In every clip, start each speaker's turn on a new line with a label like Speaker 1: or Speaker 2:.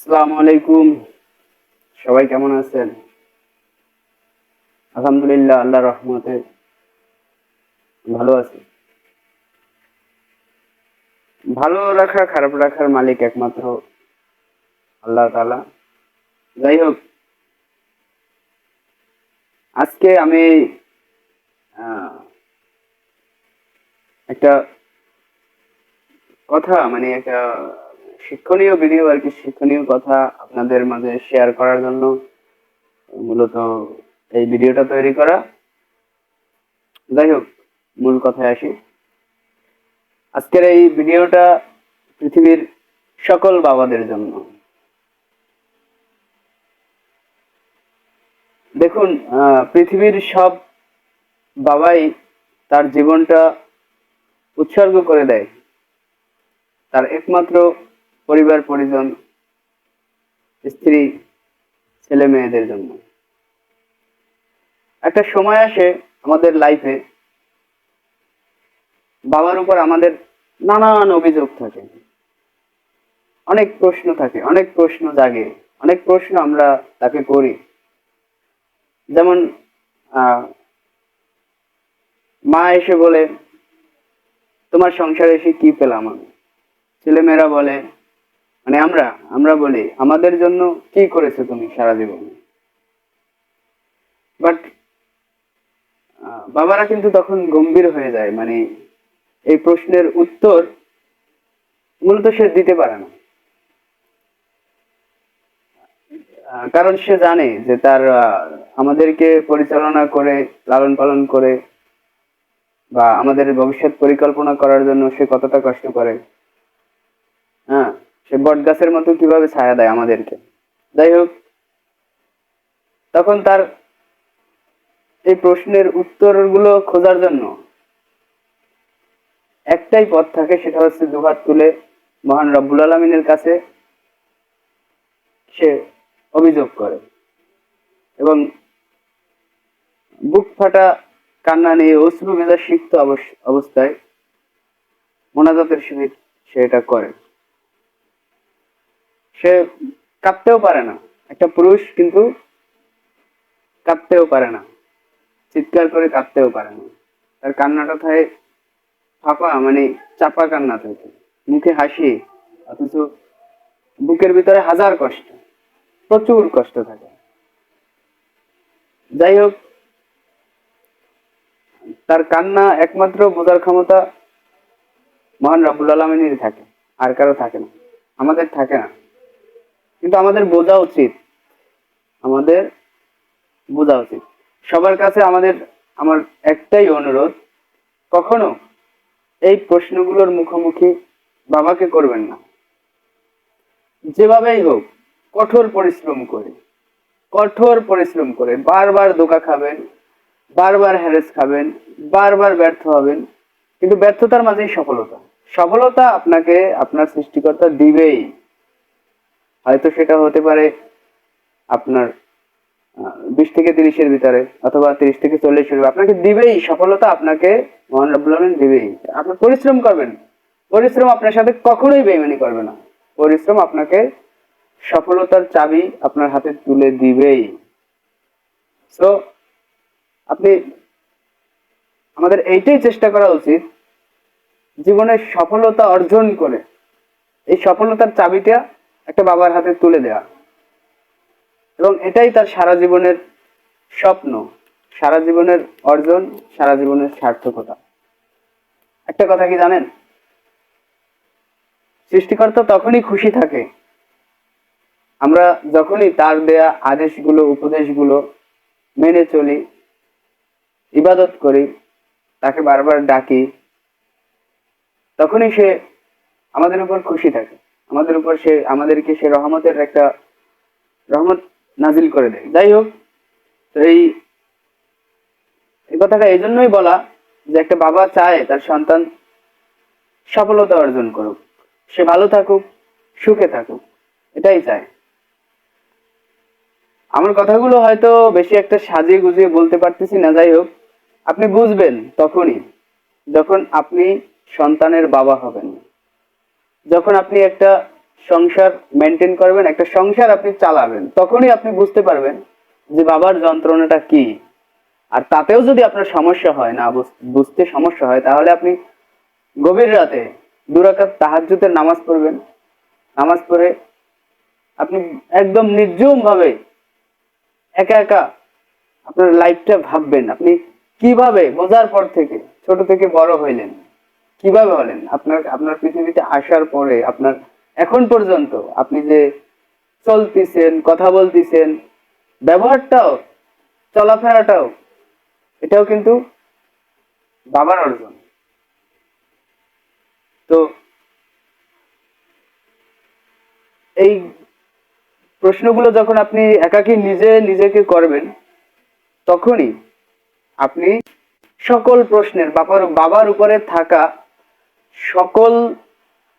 Speaker 1: আসসালামু আলাইকুম। সবাই কেমন আছেন? আলহামদুলিল্লাহ, আল্লাহর রহমতে ভালো আছি। ভালো রাখা খারাপ রাখার মালিক একমাত্র আল্লাহ তাআলা। যাই হোক, আজকে আমি আহ, একটা কথা মানে একটা শিক্ষণীয় ভিডিও আর কি, শিক্ষণীয় কথা আপনাদের মাঝে শেয়ার করার জন্য মূলত এই ভিডিওটা তৈরি করা। যাই হোক, মূল কথায় আসি। আজকের এই ভিডিওটা পৃথিবীর সকল বাবাদের জন্য। দেখুন, পৃথিবীর সব বাবাই তার জীবনটা উৎসর্গ করে দেয় তার একমাত্র পরিবার পরিজন, স্ত্রী, ছেলে মেয়েদের জন্য। একটা সময় আসে আমাদের লাইফে, বাবার উপর আমাদের নানান অভিযোগ থাকে, অনেক প্রশ্ন থাকে, অনেক প্রশ্ন জাগে, অনেক প্রশ্ন আমরা তাকে করি। যেমন আহ মা এসে বলে, তোমার সংসারে এসে কি পেলাম আমি? ছেলেমেয়েরা বলে, মানে আমরা আমরা বলি, আমাদের জন্য কি করেছো তুমি সারা জীবন? বাট বাবারা কিন্তু তখন গম্ভীর হয়ে যায়, মানে এই প্রশ্নের উত্তর মূলত সে দিতে পারে না। কারণ সে জানে যে তার আমাদেরকে পরিচালনা করে, লালন পালন করে, বা আমাদের ভবিষ্যৎ পরিকল্পনা করার জন্য সে কতটা কষ্ট করে। হ্যাঁ, সে বট গাছের মতো কিভাবে ছায়া দেয় আমাদেরকে। যাই হোক, তখন তার এই প্রশ্নের উত্তরগুলো খোঁজার জন্য একটাই পথ থাকে, সেটা হচ্ছে দুহাত তুলে মহান রব্বুল আলমিনের কাছে সে অভিযোগ করে এবং বুক ফাটা কান্না নিয়ে অশ্রু ভেজা সিক্ত অবস্থায় মোনাজাতের সহিত সে এটা করে। সে কাঁদতেও পারে না, একটা পুরুষ কিন্তু কাঁদতেও পারে না, চিৎকার করে কাঁদতেও পারে না। তার কান্নাটা থাকে ফাঁপা, মানে চাপা কান্না থাকে, মুখে হাসি, অথচ বুকের ভিতরে হাজার কষ্ট, প্রচুর কষ্ট থাকে। যাই হোক, তার কান্না একমাত্র বোঝার ক্ষমতা মহান রব্বুল আলমিনেরই থাকে, আর কারো থাকে না, আমাদের থাকে না। কিন্তু আমাদের বোঝা উচিত, আমাদের বোঝা উচিত। সবার কাছে আমার একটাই অনুরোধ, কখনো এই প্রশ্নগুলোর মুখোমুখি বাবাকে করবেন না। যেভাবেই হোক, কঠোর পরিশ্রম করে, কঠোর পরিশ্রম করে বারবার ধোঁকা খাবেন, বারবার হ্যারেস খাবেন, বারবার ব্যর্থ হবেন, কিন্তু ব্যর্থতার মাঝেই সফলতা। সফলতা আপনাকে আপনার সৃষ্টিকর্তা দিবেই। হয়তো সেটা হতে পারে আপনার 20 থেকে 30-এর ভিতরে, অথবা 30 থেকে 40-এর, আপনাকে দিবেই সফলতা, আপনাকে মহান রব্বুল আলামিন দিবেই। আপনি পরিশ্রম করবেন, পরিশ্রম আপনার সাথে কখনোই বেইমানি করবে না। পরিশ্রম আপনাকে সফলতার চাবি আপনার হাতে তুলে দিবেই। সো আপনি, আমাদের এইটাই চেষ্টা করা উচিত, জীবনে সফলতা অর্জন করে এই সফলতার চাবিটা একটা বাবার হাতে তুলে দেয়া, এবং এটাই তার সারা জীবনের স্বপ্ন, সারা জীবনের অর্জন, সারা জীবনের সার্থকতা। একটা কথা কি জানেন, সৃষ্টিকর্তা তখনই খুশি থাকে আমরা যখনই তার দেয়া আদেশগুলো, উপদেশগুলো মেনে চলি, ইবাদত করি, তাকে বারবার ডাকি, তখনই সে আমাদের উপর খুশি থাকে, আমাদের উপর সে রহমতের একটা রহমত নাজিল করে দেয়। যাই হোক, তো এই কথাটা এই জন্যই বলা যে একটা বাবা চায় তার সন্তান সফলতা অর্জন করুক, সে ভালো থাকুক, সুখে থাকুক, এটাই চায়। আমার কথাগুলো হয়তো বেশি একটা সাজিয়ে গুজিয়ে বলতে পারতেছি না। যাই হোক, আপনি বুঝবেন তখনই যখন আপনি সন্তানের বাবা হবেন, যখন আপনি একটা সংসার মেনটেন করবেন, একটা সংসার আপনি চালাবেন, তখনই আপনি বুঝতে পারবেন যে বাবার যন্ত্রণাটা কি। আর তাতেও যদি আপনার সমস্যা হয়, না বুঝতে সমস্যা হয়, তাহলে আপনি গভীর রাতে 2 রাকাত তাহাজ্জুদের নামাজ পড়বেন। নামাজ পড়ে আপনি একদম নির্জুম ভাবে একা একা আপনার লাইফটা ভাববেন, আপনি কিভাবে বোঝার পর থেকে ছোট থেকে বড় হইলেন, কিভাবে হলেন, আপনার আপনার পৃথিবীতে আসার পরে আপনার এখন পর্যন্ত আপনি যে চলতেছেন, কথা বলতেছেন, ব্যবহারটাও, চলাফেরাটাও, এটাও কিন্তু বাবার অর্জন। তো এই প্রশ্নগুলো যখন আপনি একাকী নিজেকে করবেন, তখনই আপনি সকল প্রশ্নের বাবার উপরে থাকা সকল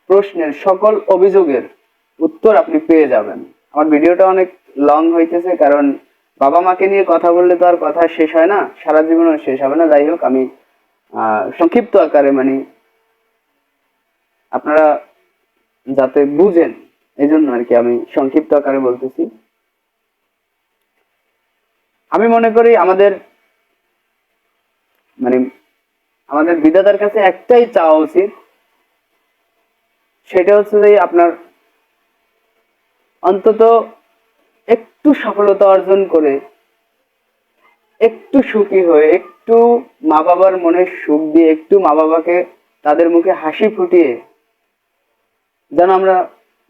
Speaker 1: প্রশ্নের, সকল অভিযোগের উত্তর আপনি পেয়ে যাবেন। আমার ভিডিওটা অনেক লং হইতেছে, কারণ বাবা মাকে নিয়ে কথা বললে তো আর কথা শেষ হয় না, সারা জীবনও শেষ হবে না। যাই হোক, আমি সংক্ষিপ্ত আকারে মানে আপনারা যাতে বুঝেন এই জন্য আর কি আমি সংক্ষিপ্ত আকারে বলতেছি। আমি মনে করি আমাদের মানে আমাদের বিধাতার কাছে একটাই চাওয়া উচিত, সেটা হচ্ছে যে আপনার অন্তত একটু সফলতা অর্জন করে, একটু সুখী হয়ে, একটু মা বাবার মনে সুখ দিয়ে, একটু মা বাবাকে তাদের মুখে হাসি ফুটিয়ে যেন আমরা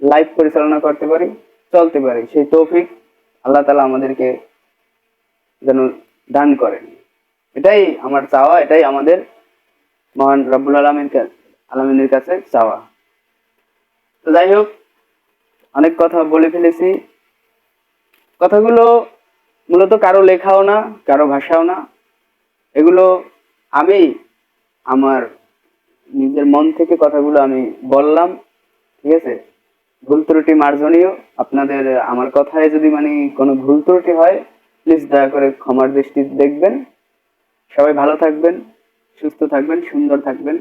Speaker 1: লাইফ পরিচালনা করতে পারি, চলতে পারি, সেই তৌফিক আল্লাহ তাআলা আমাদেরকে যেন দান করেন। এটাই আমার চাওয়া, এটাই আমাদের মহান রব্বুল আলামিনের কাছে চাওয়া। তো যাই হোক, অনেক কথা বলে ফেলেছি। কথাগুলো মূলত কারো লেখাও না, কারো ভাষাও না, এগুলো আমি আমার নিজের মন থেকে কথাগুলো আমি বললাম, ঠিক আছে? ভুল ত্রুটি মার্জনীয়। আপনাদের আমার কথায় যদি মানে কোনো ভুল ত্রুটি হয়, প্লিজ দয়া করে ক্ষমার দৃষ্টিতে দেখবেন। সবাই ভালো থাকবেন, সুস্থ থাকবেন, সুন্দর থাকবেন।